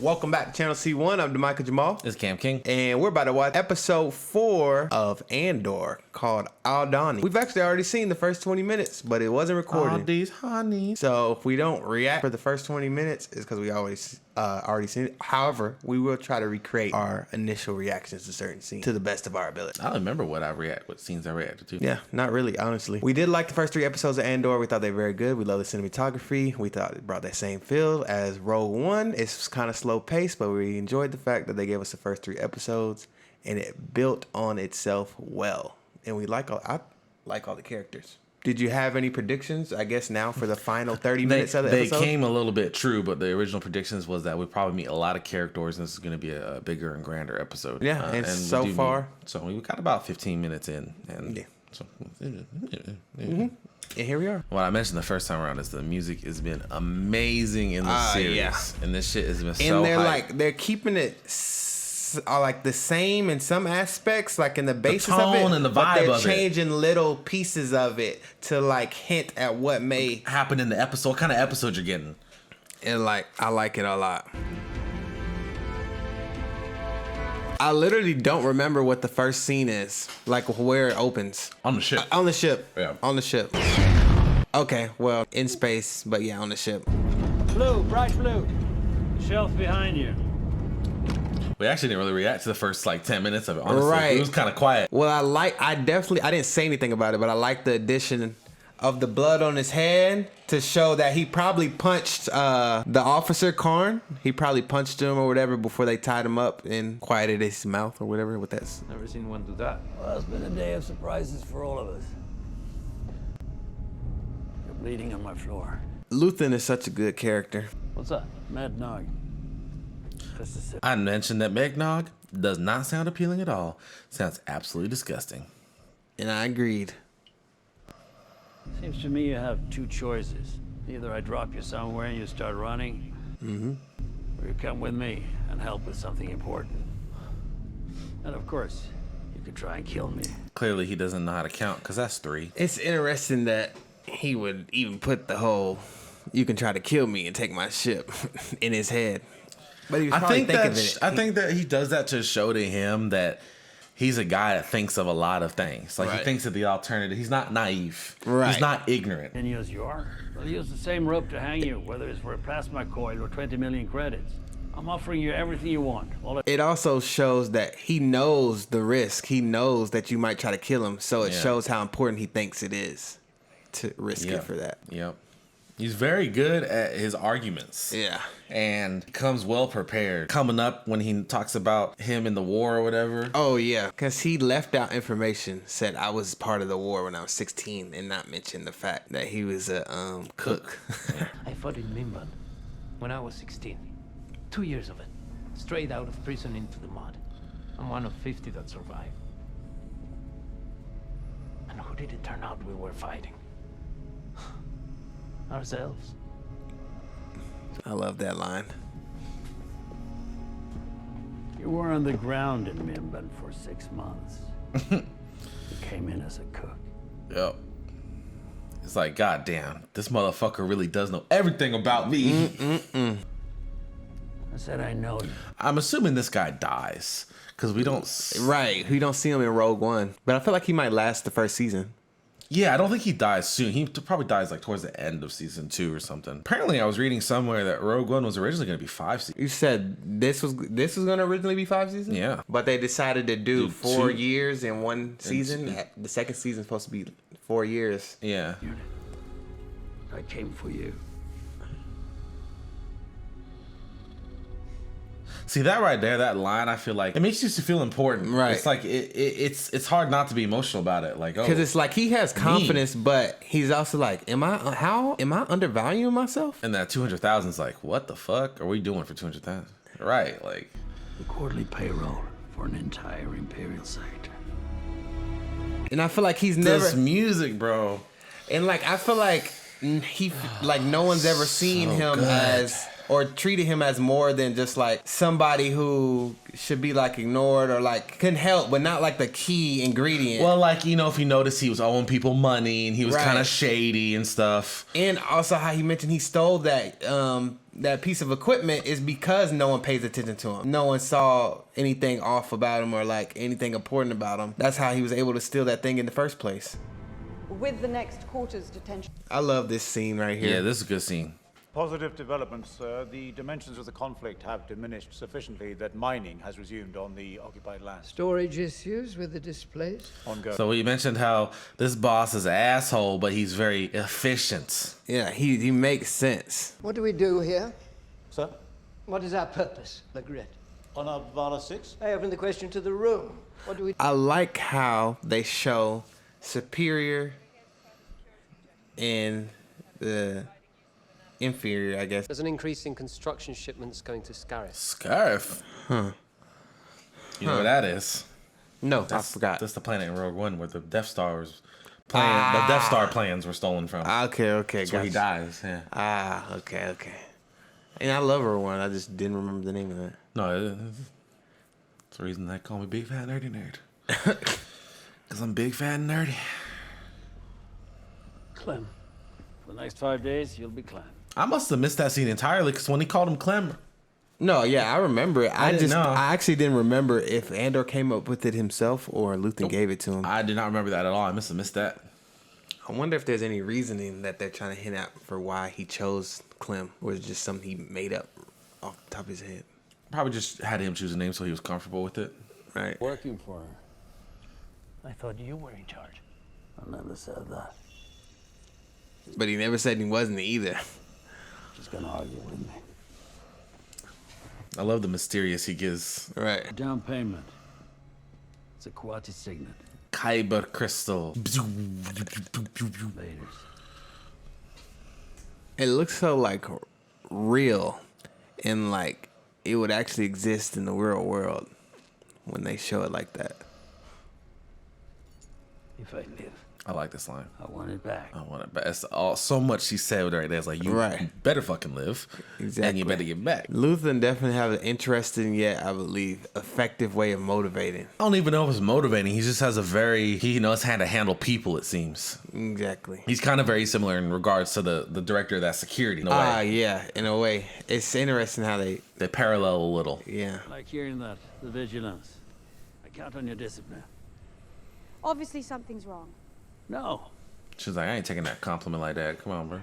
Welcome back to Channel C1. I'm DeMichael Jamal. It's Cam King. And we're about to watch episode 4 of Andor called Aldhani. We've actually already seen the first 20 minutes, but it wasn't recorded. All these honeys. So if we don't react for the first 20 minutes, it's because we already seen it. However, we will try to recreate our initial reactions to certain scenes to the best of our ability. I don't remember what scenes I reacted to. Yeah, not really, honestly. We did like the first 3 episodes of Andor. We thought they were very good. We love the cinematography. We thought it brought that same feel as Rogue One. It's kind of slow paced, but we enjoyed the fact that they gave us the first 3 episodes and it built on itself well. And I like all the characters. Did you have any predictions, I guess, now for the final 30 minutes of the episode? They came a little bit true, but the original predictions was that we'd probably meet a lot of characters, and this is going to be a bigger and grander episode. Yeah, and so far... So we got about 15 minutes in, and... Yeah. So, And here we are. What I mentioned the first time around is the music has been amazing in the series. Yeah. And this shit has been so hype. They're keeping it... like the same in some aspects, like in the basis the tone of it, and the vibe but they're of changing little pieces of it to like hint at what may happen in the episode. What kind of episode you're getting? And like, I like it a lot. I literally don't remember what the first scene is, like where it opens. On the ship. On the ship. Yeah. On the ship. Okay, well, in space, but yeah, on the ship. Blue, bright blue. The shelf behind you. We actually didn't really react to the first like 10 minutes of it, honestly. Right. It was kind of quiet. Well, I didn't say anything about it, but I like the addition of the blood on his hand to show that he probably punched the officer, Karn. He probably punched him or whatever before they tied him up and quieted his mouth or whatever with that. Never seen one do that. Well, it's been a day of surprises for all of us. You're bleeding on my floor. Luthen is such a good character. What's that? Mad Nog. I mentioned that Megnog does not sound appealing at all. Sounds absolutely disgusting. And I agreed. Seems to me you have 2 choices. Either I drop you somewhere and you start running, or you come with me and help with something important. And of course, you could try and kill me. Clearly he doesn't know how to count, because that's 3. It's interesting that he would even put the whole, you can try to kill me and take my ship in his head. But he was I think that he does that to show to him that he's a guy that thinks of a lot of things. Like, he thinks of the alternative. He's not naive. Right. He's not ignorant. And use your? Well, use the same rope to hang you, whether it's for a plasma coil or 20 million credits. I'm offering you everything you want. It also shows that he knows the risk. He knows that you might try to kill him. So it shows how important he thinks it is to risk it for that. Yep. He's very good at his arguments. Yeah. And comes well prepared. Coming up when he talks about him in the war or whatever. Oh, yeah. Because he left out information, said I was part of the war when I was 16, and not mention the fact that he was a cook. I fought in Mimban when I was 16. 2 years of it. Straight out of prison into the mud. I'm one of 50 that survived. And who did it turn out we were fighting? Ourselves. I love that line. You were on the ground in Mimban for 6 months. You came in as a cook. Yep. It's like, goddamn, this motherfucker really does know everything about me. I said I know you. I'm assuming this guy dies because we don't. Right. We don't see him in Rogue One, but I feel like he might last the first season. Yeah, I don't think he dies soon. He probably dies like towards the end of season 2 or something. Apparently, I was reading somewhere that Rogue One was originally going to be 5 seasons. You said this was going to originally be 5 seasons? Yeah. But they decided to do 4 years in one season. The second season is supposed to be 4 years. Yeah. I came for you. See, that right there, that line, I feel like it makes you feel important. Right. It's like it's hard not to be emotional about it. Like, because it's like he has confidence, but he's also like, am I undervaluing myself? And that 200,000 is like, what the fuck are we doing for 200,000? Right, like the quarterly payroll for an entire Imperial site. And I feel like he's never this music, bro. And like I feel like no one's ever seen him as or treated him as more than just like somebody who should be like ignored or like couldn't help, but not like the key ingredient. Well, like, you know, if you notice, he was owing people money and he was kind of shady and stuff. And also how he mentioned he stole that that piece of equipment is because no one pays attention to him. No one saw anything off about him or like anything important about him. That's how he was able to steal that thing in the first place. With the next quarter's detention. I love this scene right here. Yeah, this is a good scene. Positive developments, sir. The dimensions of the conflict have diminished sufficiently that mining has resumed on the occupied land. Storage issues with the displays? Ongoing. So we mentioned how this boss is an asshole, but he's very efficient. Yeah, he makes sense. What do we do here? Sir? What is our purpose, Legret? On Vala 6? I open the question to the room. What do we... I like how they show Superior and the inferior, I guess. There's an increase in construction shipments going to Scarif. Scarif? Huh. You know what that is? No, I forgot. That's the planet in Rogue One where the Death Star was plan. The Death Star plans were stolen from. Okay, That's where he dies. Yeah. Okay. And I love her one. I just didn't remember the name of that. No, it's the reason they call me Big Fat Nerdy Nerd. Because I'm big, fat, and nerdy. Clem. For the next 5 days, you'll be Clem. I must have missed that scene entirely because when he called him Clem. No, yeah, I remember it. I didn't know. I actually didn't remember if Andor came up with it himself or Luthen gave it to him. I did not remember that at all. I must have missed that. I wonder if there's any reasoning that they're trying to hint at for why he chose Clem, or is it just something he made up off the top of his head? Probably just had him choose a name so he was comfortable with it. Right. Working for her. I thought you were in charge. I never said that. But he never said he wasn't either. She's gonna argue with me. I love the mysterious he gives. Right. Down payment. It's a Quati Signet. Kyber crystal. Laters. It looks so like real and like it would actually exist in the real world when they show it like that. If I live, I like this line. I want it back. I want it back. It's all so much she said right there. It's like you better fucking live, Exactly. and you better get back. Luthen definitely have an interesting yet, I believe, effective way of motivating. I don't even know if it's motivating. He just has a very he knows how to handle people. It seems Exactly. he's kind of very similar in regards to the director of that security. In a way. Yeah, in a way. It's interesting how They parallel a little. yeah. I like hearing that. The vigilance. I count on your discipline. Obviously something's wrong. No. She's like, I ain't taking that compliment like that. Come on, bro.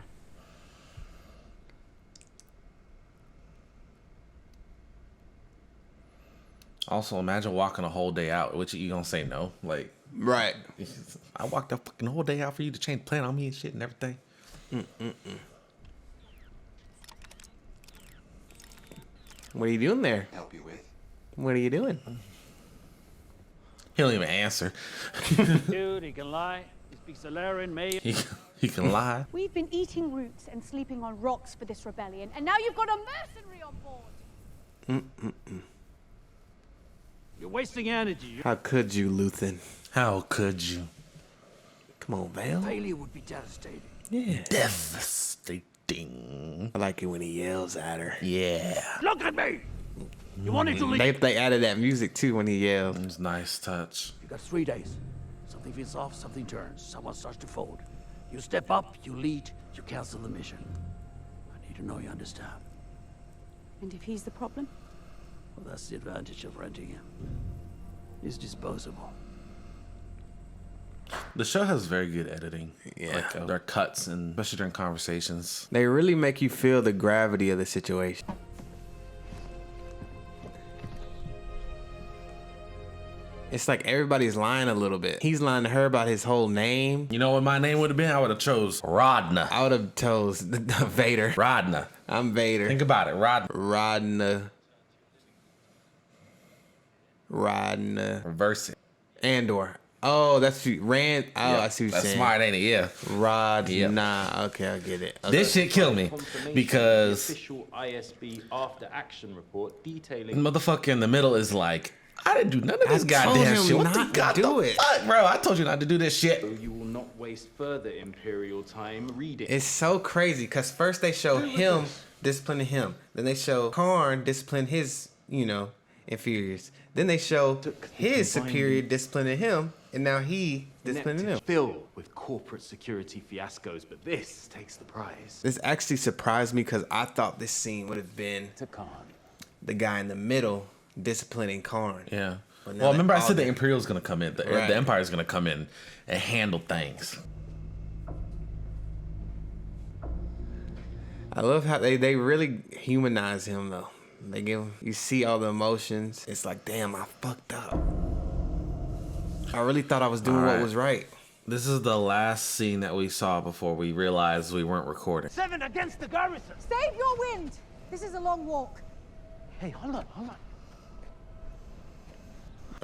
Also, imagine walking a whole day out. Which you gonna say no? Like, Right. I walked a fucking whole day out for you to change the plan on me and shit and everything. What are you doing there? Help you with. What are you doing? He don't even answer. Dude, he can lie. He speaks Salarian, May. He can lie. We've been eating roots and sleeping on rocks for this rebellion, and now you've got a mercenary on board. You're wasting energy. How could you, Luthen? How could you? Come on, Vale. Failure would be devastating. Yeah. Devastating. I like it when he yells at her. Yeah. Look at me! You wanted to leave. They added that music too when he yelled. It's nice touch. You got 3 days. Something feels off, something turns. Someone starts to fold. You step up, you lead, you cancel the mission. I need to know you understand. And if he's the problem? Well, that's the advantage of renting him. He's disposable. The show has very good editing. Yeah. Like, their cuts, and especially during conversations. They really make you feel the gravity of the situation. It's like everybody's lying a little bit. He's lying to her about his whole name. You know what my name would have been? I would have chose Rodna. I would have chose Vader. Rodna. I'm Vader. Think about it. Rodna. Reverse it. Andor. Oh, that's you. Rand. Oh, Yep. I see what you're That's saying. smart, ain't it? Yeah. Rodna. Okay, I get it. Okay. This shit killed me because Official ISB after action report detailing. motherfucker in the middle is like, I didn't do none of this I goddamn told him shit. What not the to god do the it. fuck, bro? I told you not to do this shit. You will not waste further Imperial time reading. It's so crazy because first they show him disciplining him, then they show Karn disciplining his, inferiors. Then they show his superior disciplining him, and now he disciplining him. Filled with corporate security fiascos, but this takes the prize. This actually surprised me because I thought this scene would have been the guy in the middle disciplining Karn. Yeah. Well, remember I said the Imperial's gonna come in. The Empire's gonna come in and handle things. I love how they really humanize him though. They give him, you see all the emotions. It's like, damn, I fucked up. I really thought I was doing what was right. This is the last scene that we saw before we realized we weren't recording. 7 against the garrison. Save your wind. This is a long walk. Hey, hold on.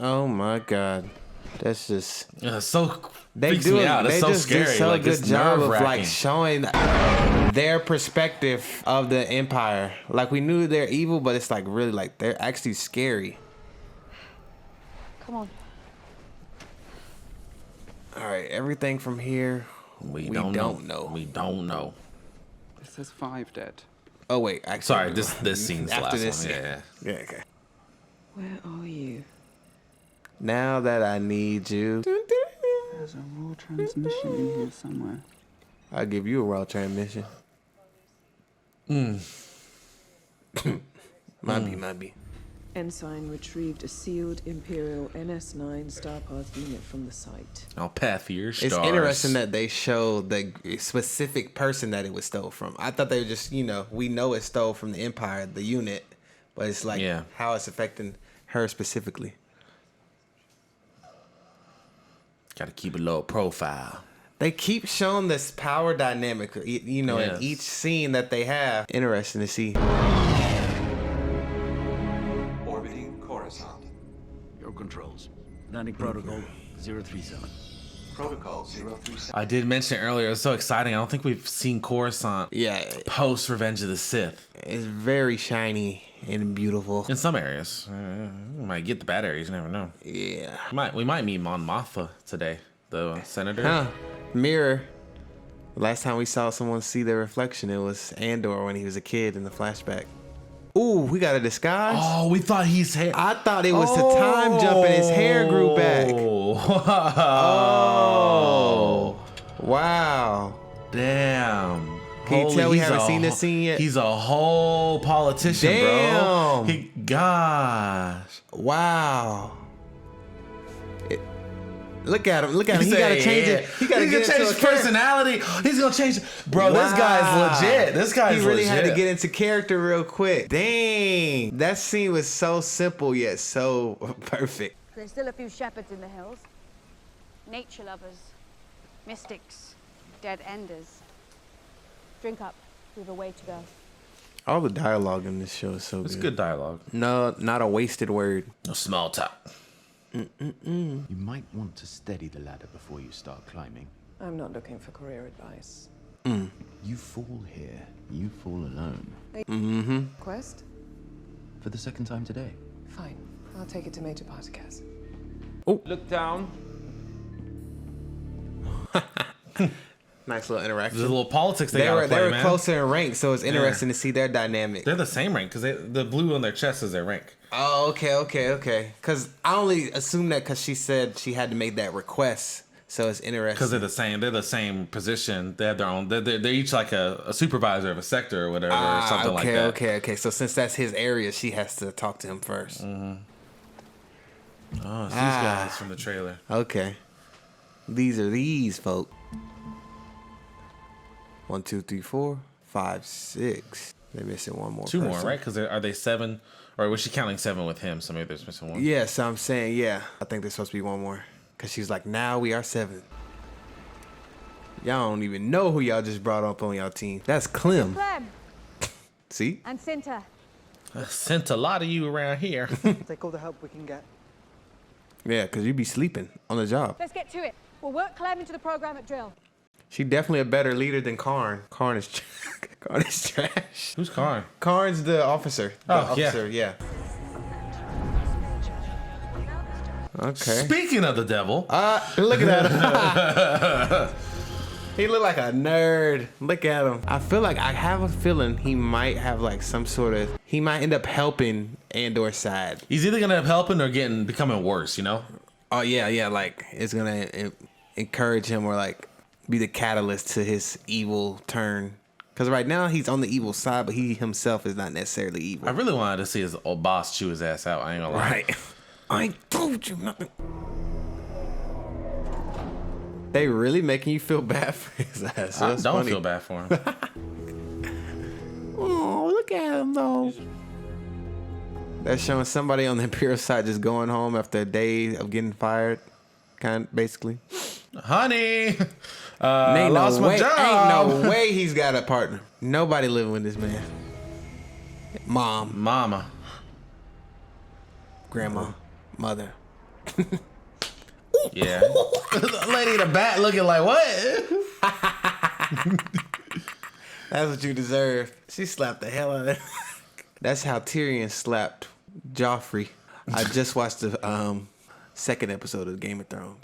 Oh my God, that's just so they freaks do me it. out. It's They so just scary. do so Like, good it's job of like nerve-wracking. showing their perspective of the Empire. Like we knew they're evil, but it's like really like they're actually scary. Come on. All right, everything from here we don't know. We don't know. This says 5 dead. Oh wait, actually, Sorry, this scene's the after last this one. scene. Yeah, okay. Where are you? Now that I need you, There's a raw transmission in here somewhere. I'll give you a raw transmission. Might be. Ensign retrieved a sealed Imperial NS9 Starpath unit from the site. Oh, path your stars. It's interesting that they show the specific person that it was stole from. I thought they were just, we know it stole from the Empire, the unit, but it's like how it's affecting her specifically. Got to keep a low profile. They keep showing this power dynamic, in each scene that they have. Interesting to see. Orbiting Coruscant. Your controls. Landing protocol 037. Protocol 037. I did mention earlier, it was so exciting. I don't think we've seen Coruscant post Revenge of the Sith. It's very shiny and beautiful. In some areas. We might get the bad areas, you never know. Yeah. We might meet Mon Mothma today, the senator. Huh. Mirror. Last time we saw someone see their reflection, it was Andor when he was a kid in the flashback. Ooh, we got a disguise. Oh, we thought he's hair. I thought it was the time jump and his hair grew back. Oh. Wow. Damn. Can you tell we haven't seen this scene yet? He's a whole politician, bro. Gosh. Wow. Look at him. Look at him. He got to change it. He got to change his personality. He's going to change. Bro, this guy's legit. This guy's legit. He really had to get into character real quick. Dang. That scene was so simple yet so perfect. There's still a few shepherds in the hills. Nature lovers. Mystics. Dead enders. Drink up. We have a way to go. All the dialogue in this show is so good. It's good dialogue. No, not a wasted word. No small talk. You might want to steady the ladder before you start climbing. I'm not looking for career advice. You fall here, you fall alone. Quest? For the second time today. Fine. I'll take it to Major Partagas. Oh. Look down. Nice little interaction. There's a little politics they were man. Closer in rank, so it's interesting to see their dynamic. They're the same rank because the blue on their chest is their rank. Oh, okay. Because I only assumed that because she said she had to make that request, so it's interesting. Because they're the same. They're the same position. They have their own. They're each like a supervisor of a sector or whatever, or something like that. Okay. So since that's his area, she has to talk to him first. Oh, it's these guys from the trailer. Okay. These are these folk. 1, 2, 3, 4, 5, 6. They're missing one more. Two more, right? Because are they 7? Or was she counting 7 with him? So maybe there's missing one. Yeah, so I'm saying, yeah. I think there's supposed to be one more. Because she's like, now we are 7. Y'all don't even know who y'all just brought up on y'all team. That's Clem. See? And Cinta. I sent a lot of you around here. Take all the help we can get. Yeah, because you be sleeping on the job. Let's get to it. We'll work Clem into the program at drill. She definitely a better leader than Karn. Karn is trash. Who's Karn? Karn's the officer. Yeah. Okay. Speaking of the devil. Look at that. He look like a nerd. Look at him. I feel like I have a feeling he might have like some sort of. He might end up helping Andor's side. He's either gonna end up helping or becoming worse. You know? Oh yeah. Like it's gonna encourage him or like be the catalyst to his evil turn. Because right now he's on the evil side, but he himself is not necessarily evil. I really wanted to see his old boss chew his ass out. I ain't gonna lie. Right. I ain't told you nothing. They really making you feel bad for his ass. I don't feel bad for him. Oh, look at him though. That's showing somebody on the Imperial side just going home after a day of getting fired, basically. Honey, ain't lost my job. Ain't no way he's got a partner. Nobody living with this man. Mama, grandma, mother. Yeah. Lady in the back looking like, what? That's what you deserve. She slapped the hell out of it. That's how Tyrion slapped Joffrey. I just watched the second episode of Game of Thrones.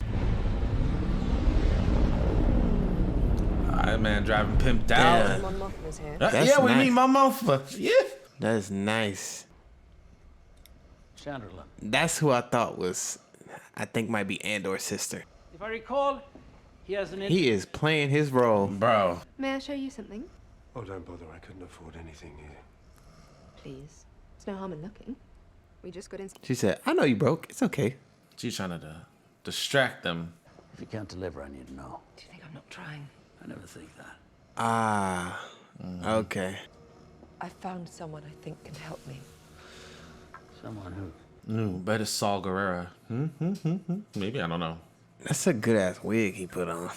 Alright, man, driving pimped out. Mon Mothma's here. Yeah, we meet Mon Mothma. Yeah. That is nice. Chandlerla. That's who I thought was, I think might be Andor's sister. If I recall, he has an... He is playing his role. Bro. May I show you something? Oh, don't bother. I couldn't afford anything here. Please. There's no harm in looking. We just got in... She said, I know you broke. It's okay. She's trying to distract them. If you can't deliver, I need to know. Do you think I'm not trying? I never think that. Okay. I found someone I think can help me. Someone who? No, bet it's Saul Guerrero. Maybe, I don't know. That's a good ass wig he put on.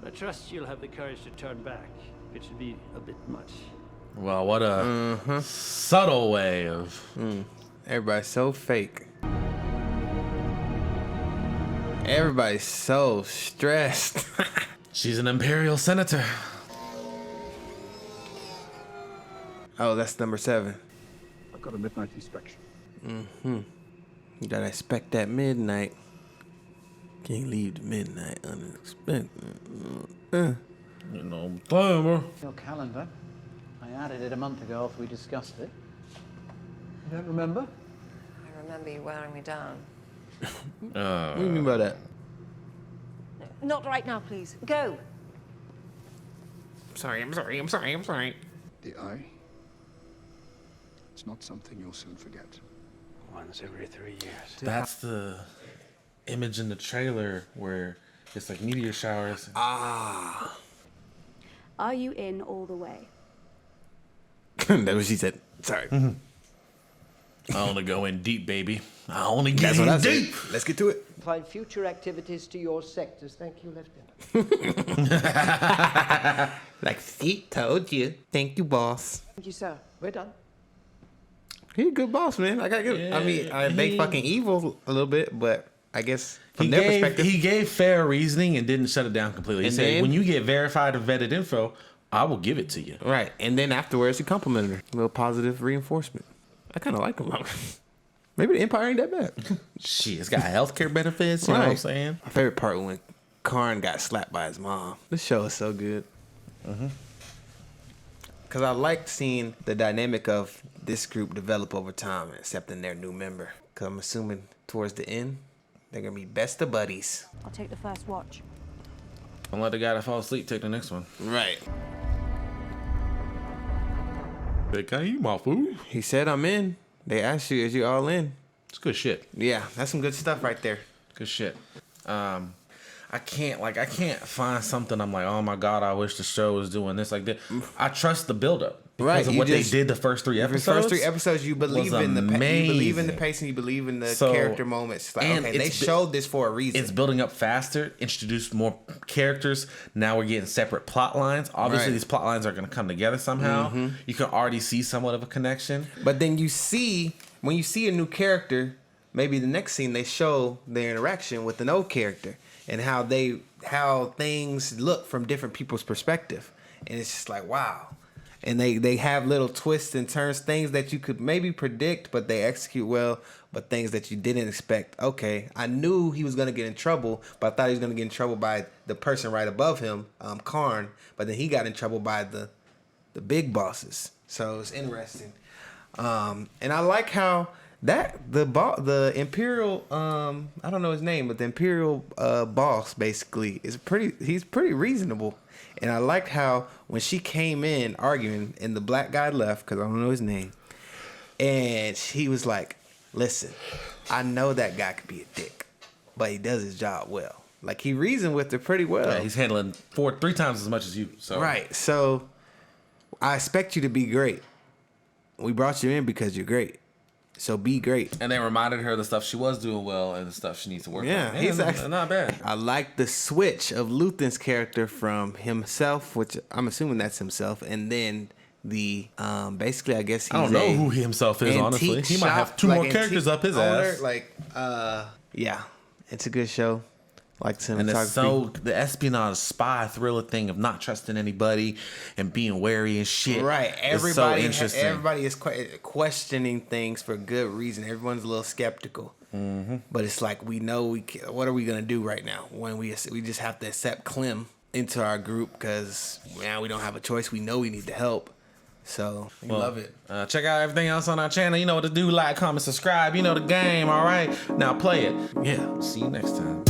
I trust you'll have the courage to turn back. It should be a bit much. Well, what a subtle way of... Everybody's so fake. Everybody's so stressed. She's an Imperial Senator. Oh, that's number 7. I've got a midnight inspection. You gotta expect that midnight. Can't leave the midnight unexpected. You know, bro. Your calendar. I added it a month ago after we discussed it. You don't remember? I remember you wearing me down. What do you mean by that? Not right now, please. Go. I'm sorry. The eye. It's not something you'll soon forget. Once every 3 years. That's the image in the trailer where it's like meteor showers. Are you in all the way? That's what she said. Sorry. I only go in deep, baby. I only get That's what I in said. deep. Let's get to it. Find future activities to your sectors. Thank you, Lieutenant. Like, see, told you. Thank you, boss. Thank you, sir. We're done. He a good boss, man. I got good. Yeah, I mean, they fucking evil a little bit, but I guess from He their gave, perspective, he gave fair reasoning and didn't shut it down completely. He And said, then- when you get verified or vetted info, I will give it to you. right. And then afterwards, he complimented her. A little positive reinforcement. I kind of like him. Maybe the Empire ain't that bad. Shit, it's got healthcare benefits. You know what I'm saying? My favorite part when Karn got slapped by his mom. This show is so good. Because I liked seeing the dynamic of this group develop over time, accepting their new member. Because I'm assuming towards the end, they're going to be best of buddies. I'll take the first watch. Don't let the guy that fall asleep take the next one. Right. Mafu. He said, I'm in. They asked you, is you all in? It's good shit. Yeah, that's some good stuff right there. Good shit. I can't find something I'm like, oh my God, I wish the show was doing this like that. I trust the buildup. Because of what they did the first 3 episodes. The first 3 episodes, you believe in the you believe in the pacing, you believe in the character moments. Like, okay, they showed this for a reason. It's building up faster, introduced more characters. Now we're getting separate plot lines. Obviously, these plot lines are going to come together somehow. You can already see somewhat of a connection. But then when you see a new character, maybe the next scene they show their interaction with an old character and how things look from different people's perspective. And it's just like, wow. And they have little twists and turns, things that you could maybe predict, but they execute well. But things that you didn't expect. Okay, I knew he was gonna get in trouble, but I thought he was gonna get in trouble by the person right above him, Karn. But then he got in trouble by the big bosses. So it's interesting. And I like how that the Imperial I don't know his name, but the Imperial boss basically he's pretty reasonable. And I liked how when she came in arguing and the black guy left because I don't know his name, and he was like, "Listen, I know that guy could be a dick, but he does his job well. Like he reasoned with it pretty well. Yeah, he's handling 3 times as much as you. So right. So I expect you to be great. We brought you in because you're great. So be great." And they reminded her of the stuff she was doing well and the stuff she needs to work on. Yeah, he's actually not bad. I like the switch of Luthen's character from himself, which I'm assuming that's himself, and then the basically I guess he's I don't know who he himself is, honestly. He might have 2 more characters up his ass. Like yeah, it's a good show. Like cinematography. And it's so the espionage spy thriller thing of not trusting anybody and being wary and shit. Right. Everybody, so interesting. Everybody is questioning things for good reason. Everyone's a little skeptical. Mm-hmm. But it's like we know what are we gonna do right now when we just have to accept Clem into our group because now we don't have a choice. We know we need the help. So we love it. Check out everything else on our channel. You know what to do. Like, comment, subscribe. You know the game. All right. Now play it. Yeah. See you next time.